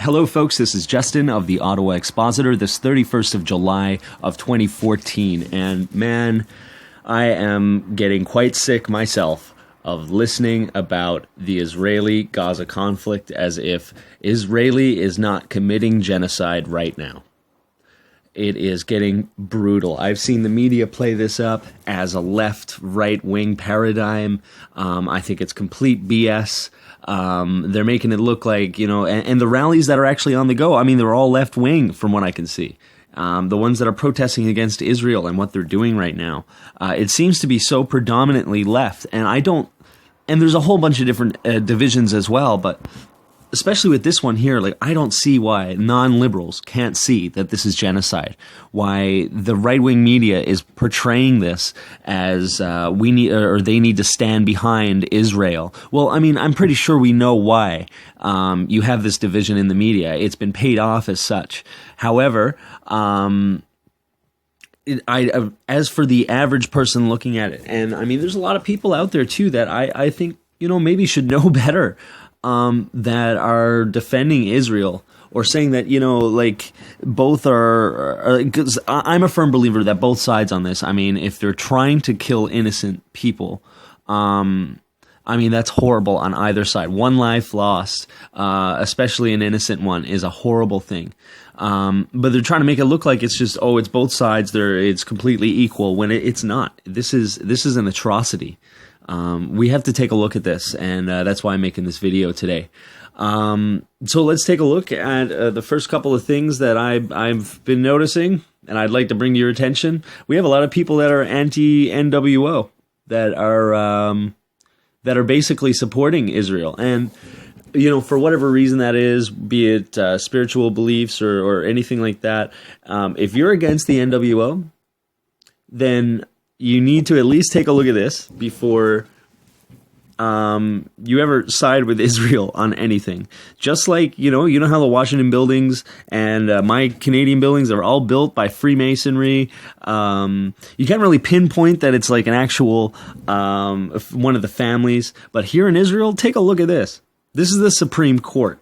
Hello, folks. This is Justin of the Ottawa Expositor, this 31st of July of 2014. And man, I am getting quite sick myself of listening about the Israeli-Gaza conflict as if Israeli is not committing genocide right now. It is getting brutal. I've seen the media play this up as a left-right-wing paradigm. I think it's complete BS. They're making it look like, and the rallies that are actually on the go, I mean, they're all left-wing from what I can see. The ones that are protesting against Israel and what they're doing right now. It seems to be so predominantly left, and there's a whole bunch of different divisions as well, but especially with this one here, I don't see why non-liberals can't see that this is genocide. Why the right-wing media is portraying this as they need to stand behind Israel. Well, I mean, I'm pretty sure we know why you have this division in the media. It's been paid off as such. However, as for the average person looking at it, and I mean, there's a lot of people out there too that I think maybe should know better. That are defending Israel or saying that, both are, because I'm a firm believer that both sides on this, I mean, if they're trying to kill innocent people, I mean, that's horrible on either side. One life lost, especially an innocent one, is a horrible thing. But they're trying to make it look like it's just, it's both sides, it's completely equal, when it's not. This is an atrocity. We have to take a look at this, and that's why I'm making this video today. So let's take a look at the first couple of things that I've been noticing, and I'd like to bring to your attention. We have a lot of people that are anti-NWO, that are basically supporting Israel, and for whatever reason that is, be it spiritual beliefs or anything like that. If you're against the NWO, then you need to at least take a look at this before you ever side with Israel on anything. Just like, you know how the Washington buildings and my Canadian buildings are all built by Freemasonry. You can't really pinpoint that it's like an actual one of the families. But here in Israel, take a look at this. This is the Supreme Court.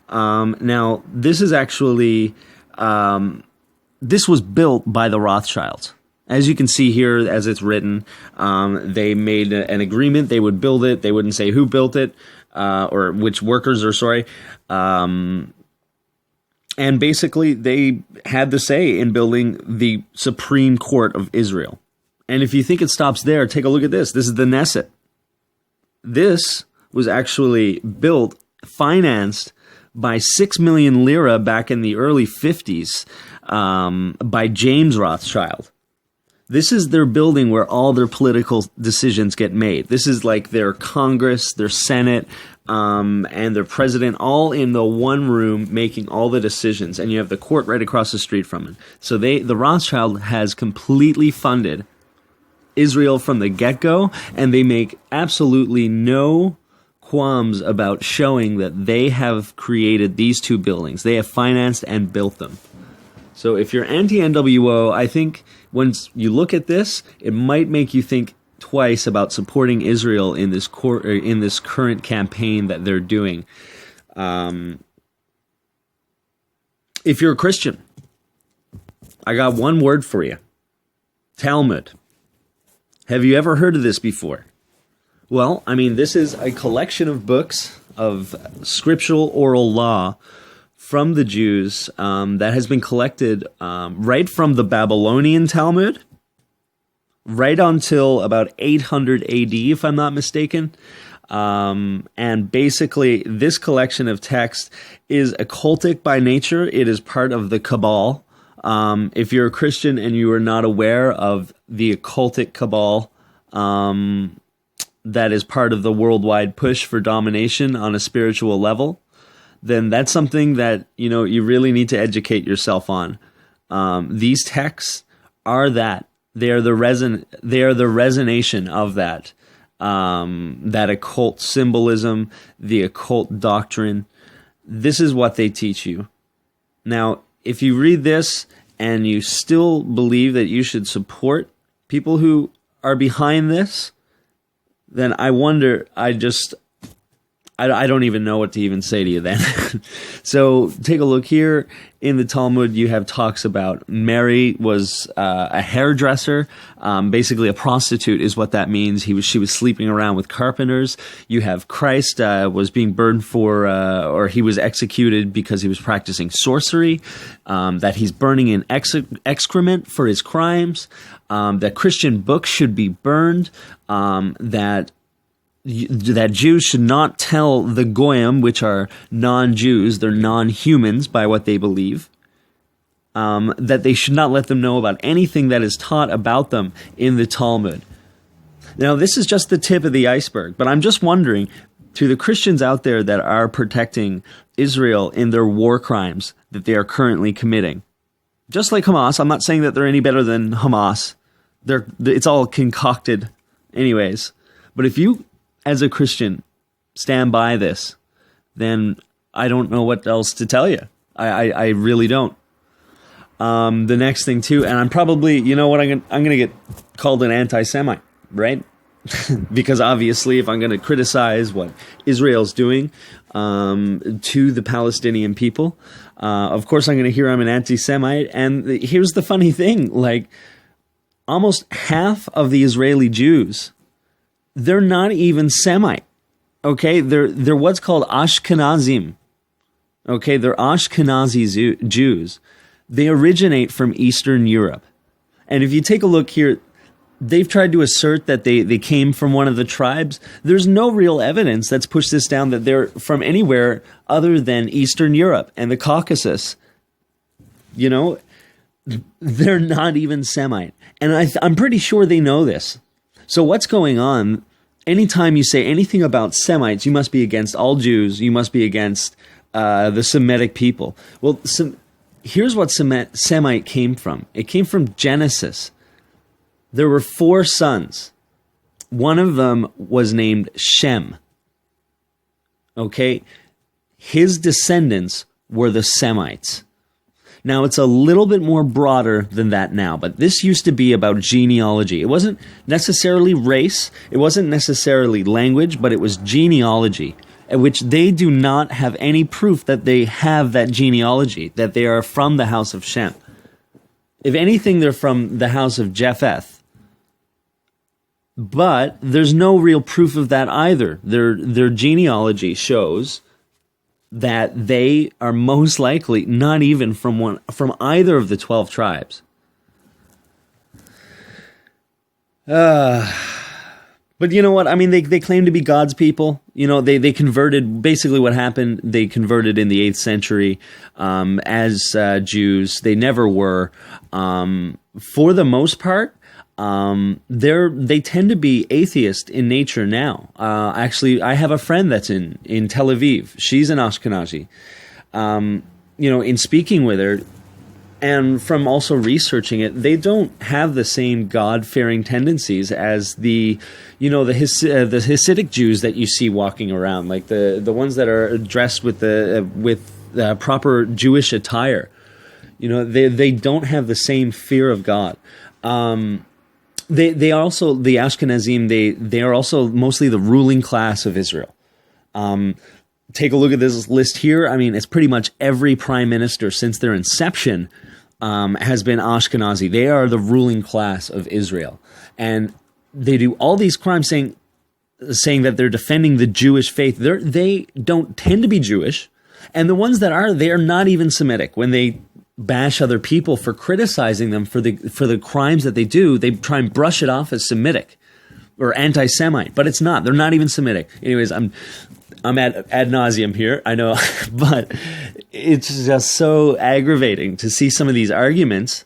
Now, this is actually, this was built by the Rothschilds. As you can see here, as it's written, they made an agreement. They would build it. They wouldn't say who built it, or which workers are, sorry. And basically, they had the say in building the Supreme Court of Israel. And if you think it stops there, take a look at this. This is the Knesset. This was actually built, financed by 6 million lira back in the early 50s by James Rothschild. This is their building where all their political decisions get made. This is like their Congress, their Senate, and their president all in the one room making all the decisions. And you have the court right across the street from it. So the Rothschild has completely funded Israel from the get-go, and they make absolutely no qualms about showing that they have created these two buildings. They have financed and built them. So if you're anti-NWO, I think once you look at this, it might make you think twice about supporting Israel in this current campaign that they're doing. If you're a Christian, I got one word for you. Talmud. Have you ever heard of this before? Well, I mean, this is a collection of books of scriptural oral law from the Jews that has been collected right from the Babylonian Talmud right until about 800 AD, if I'm not mistaken. And basically, this collection of text is occultic by nature. It is part of the Cabal. If you're a Christian and you are not aware of the occultic Cabal, that is part of the worldwide push for domination on a spiritual level, then that's something that, you really need to educate yourself on. These texts are that. They are the resonation of that. That occult symbolism, the occult doctrine. This is what they teach you. Now, if you read this and you still believe that you should support people who are behind this, then I wonder, I don't even know what to even say to you then. So take a look here in the Talmud. You have talks about Mary was a hairdresser, basically a prostitute is what that means. She was sleeping around with carpenters. You have Christ was being burned for, or he was executed because he was practicing sorcery. That he's burning in excrement for his crimes. That Christian books should be burned. That Jews should not tell the Goyim, which are non-Jews, they're non-humans by what they believe, that they should not let them know about anything that is taught about them in the Talmud. Now, this is just the tip of the iceberg, but I'm just wondering, to the Christians out there that are protecting Israel in their war crimes that they are currently committing, just like Hamas, I'm not saying that they're any better than Hamas. It's all concocted anyways. But if you, as a Christian, stand by this, then I don't know what else to tell you. I really don't. The next thing too, and I'm probably, you know what, I'm gonna get called an anti-Semite, right? Because obviously, if I'm gonna criticize what Israel's doing to the Palestinian people, of course I'm gonna hear I'm an anti-Semite. And here's the funny thing: like, almost half of the Israeli Jews, they're not even Semite, okay? They're what's called Ashkenazim, okay? They're Ashkenazi Jews. They originate from Eastern Europe. And if you take a look here, they've tried to assert that they came from one of the tribes. There's no real evidence that's pushed this down that they're from anywhere other than Eastern Europe and the Caucasus. You know, they're not even Semite. And I'm pretty sure they know this. So what's going on? Anytime you say anything about Semites, you must be against all Jews. You must be against the Semitic people. Well, here's what Semite came from. It came from Genesis. There were 4 sons. One of them was named Shem. Okay? His descendants were the Semites. Now, it's a little bit more broader than that now, but this used to be about genealogy. It wasn't necessarily race, it wasn't necessarily language, but it was genealogy, at which they do not have any proof that they have that genealogy, that they are from the house of Shem. If anything, they're from the house of Japheth. But there's no real proof of that either. Their genealogy shows that they are most likely not even from either of the 12 tribes. But you know what? I mean, they claim to be God's people. You know, they converted. Basically, what happened? They converted in the 8th century as Jews. They never were. For the most part, they tend to be atheist in nature now. Actually, I have a friend that's in Tel Aviv. She's an Ashkenazi. You know, in speaking with her, and from also researching it, they don't have the same God-fearing tendencies as the Hasidic Jews that you see walking around, like the ones that are dressed with the proper Jewish attire. You know, they don't have the same fear of God. They also, the Ashkenazim, they are also mostly the ruling class of Israel. Take a look at this list here. I mean, it's pretty much every prime minister since their inception has been Ashkenazi. They are the ruling class of Israel. And they do all these crimes saying that they're defending the Jewish faith. They don't tend to be Jewish. And the ones that are, they are not even Semitic. When they bash other people for criticizing them for the crimes that they do, they try and brush it off as Semitic or anti-Semite, but it's not. They're not even Semitic. Anyways, I'm ad nauseum here, I know, but it's just so aggravating to see some of these arguments,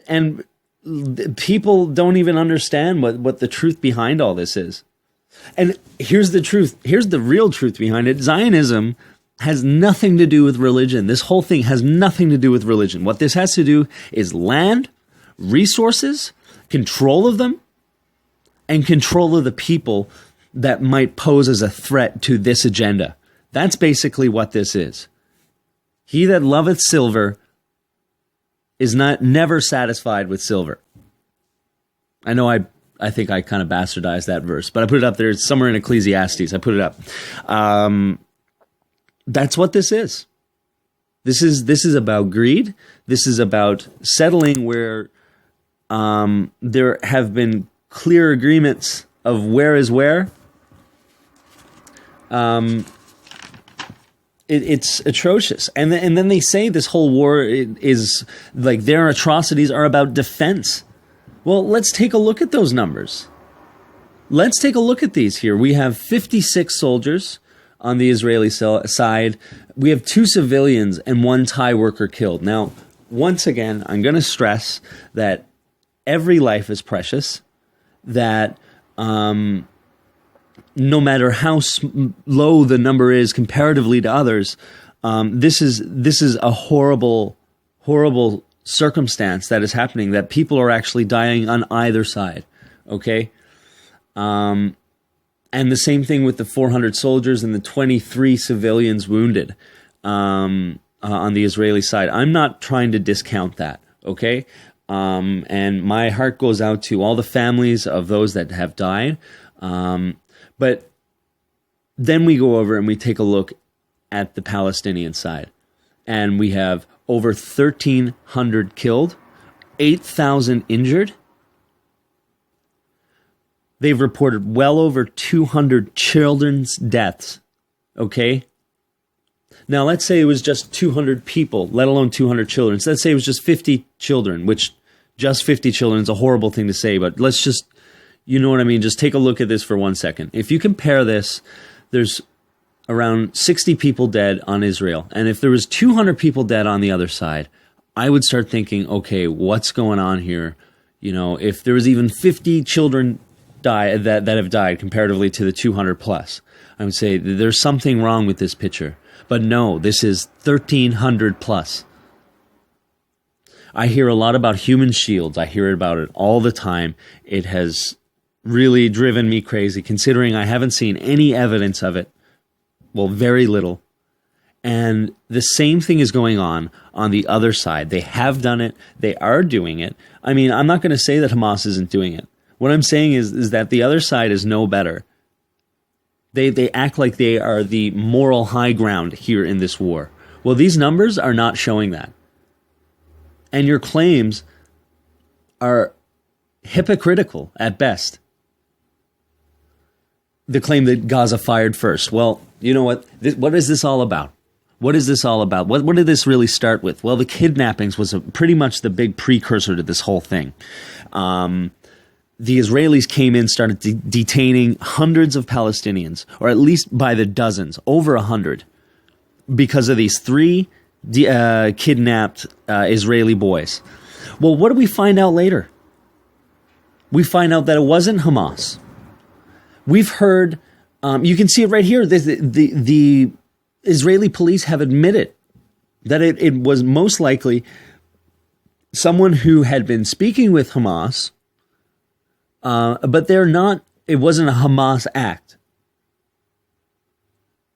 and people don't even understand what the truth behind all this is. And here's the truth. Here's the real truth behind it. Zionism has nothing to do with religion. This whole thing has nothing to do with religion. What this has to do is land, resources, control of them, and control of the people that might pose as a threat to this agenda. That's basically what this is. He that loveth silver is never satisfied with silver. I know I think I kind of bastardized that verse, but I put it up there. It's somewhere in Ecclesiastes. I put it up. That's what this is. This is about greed. This is about settling where there have been clear agreements of where is where. It's atrocious. And then they say this whole war is like their atrocities are about defense. Well, let's take a look at those numbers. Let's take a look at these here. We have 56 soldiers on the Israeli side. We have 2 civilians and 1 Thai worker killed. Now, once again, I'm going to stress that every life is precious, that no matter how low the number is comparatively to others, this is a horrible, horrible circumstance that is happening, that people are actually dying on either side, okay? And the same thing with the 400 soldiers and the 23 civilians wounded on the Israeli side. I'm not trying to discount that, okay? And my heart goes out to all the families of those that have died. But then we go over and we take a look at the Palestinian side. And we have over 1,300 killed, 8,000 injured. They've reported well over 200 children's deaths, okay? Now, let's say it was just 200 people, let alone 200 children. So let's say it was just 50 children, which just 50 children is a horrible thing to say, but let's just, you know what I mean? Just take a look at this for 1 second. If you compare this, there's around 60 people dead on Israel. And if there was 200 people dead on the other side, I would start thinking, okay, what's going on here? You know, if there was even 50 children that have died comparatively to the 200 plus, I would say there's something wrong with this picture. But no, this is 1,300 plus. I hear a lot about human shields. I hear about it all the time. It has really driven me crazy, considering I haven't seen any evidence of it. Well, very little. And the same thing is going on the other side. They have done it. They are doing it. I mean, I'm not going to say that Hamas isn't doing it. What I'm saying is that the other side is no better. They act like they are the moral high ground here in this war. Well, these numbers are not showing that. And your claims are hypocritical at best. The claim that Gaza fired first. Well, you know what? What is this all about? What is this all about? What did this really start with? Well, the kidnappings was pretty much the big precursor to this whole thing. The Israelis came in, started detaining hundreds of Palestinians, or at least by the dozens, over 100, because of these 3 kidnapped Israeli boys. Well, what do we find out later? We find out that it wasn't Hamas. We've heard, you can see it right here, the Israeli police have admitted that it was most likely someone who had been speaking with Hamas, but it wasn't a Hamas act.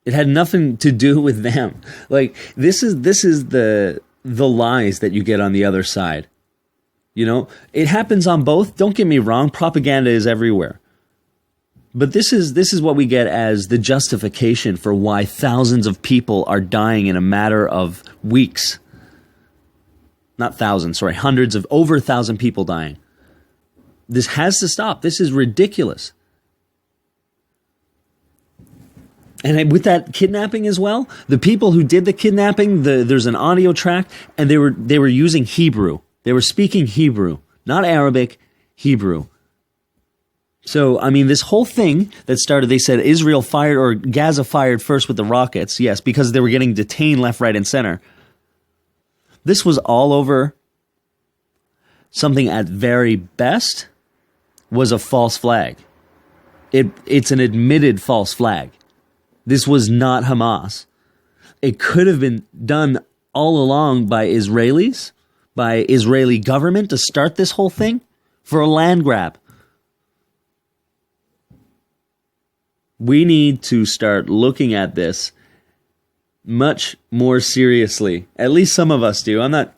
It had nothing to do with them. Like, this is the lies that you get on the other side. You know, it happens on both. Don't get me wrong. Propaganda is everywhere. But this is what we get as the justification for why thousands of people are dying in a matter of weeks. Not thousands, sorry, hundreds of, over 1,000 people dying. This has to stop. This is ridiculous. And with that kidnapping as well, the people who did the kidnapping, there's an audio track, and they were using Hebrew. They were speaking Hebrew, not Arabic, Hebrew. So, I mean, this whole thing that started, they said Israel fired, or Gaza fired first with the rockets, yes, because they were getting detained left, right, and center. This was all over something at very best was a false flag. It's an admitted false flag. This was not Hamas. It could have been done all along by Israelis, by Israeli government to start this whole thing for a land grab. We need to start looking at this much more seriously. At least some of us do. I'm not,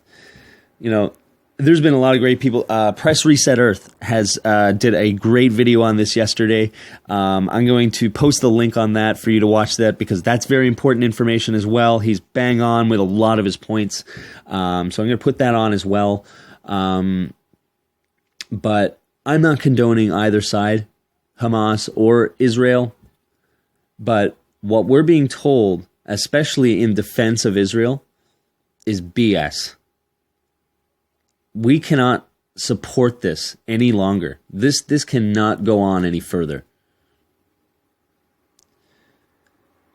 There's been a lot of great people. Press Reset Earth has did a great video on this yesterday. I'm going to post the link on that for you to watch that, because that's very important information as well. He's bang on with a lot of his points. So I'm going to put that on as well. But I'm not condoning either side, Hamas or Israel. But what we're being told, especially in defense of Israel, is BS. We cannot support this any longer. This cannot go on any further.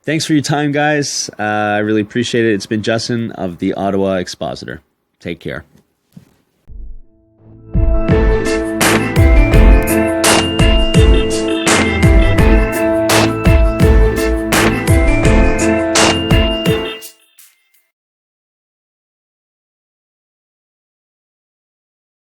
Thanks for your time, guys. I really appreciate it. It's been Justin of the Ottawa Expositor. Take care.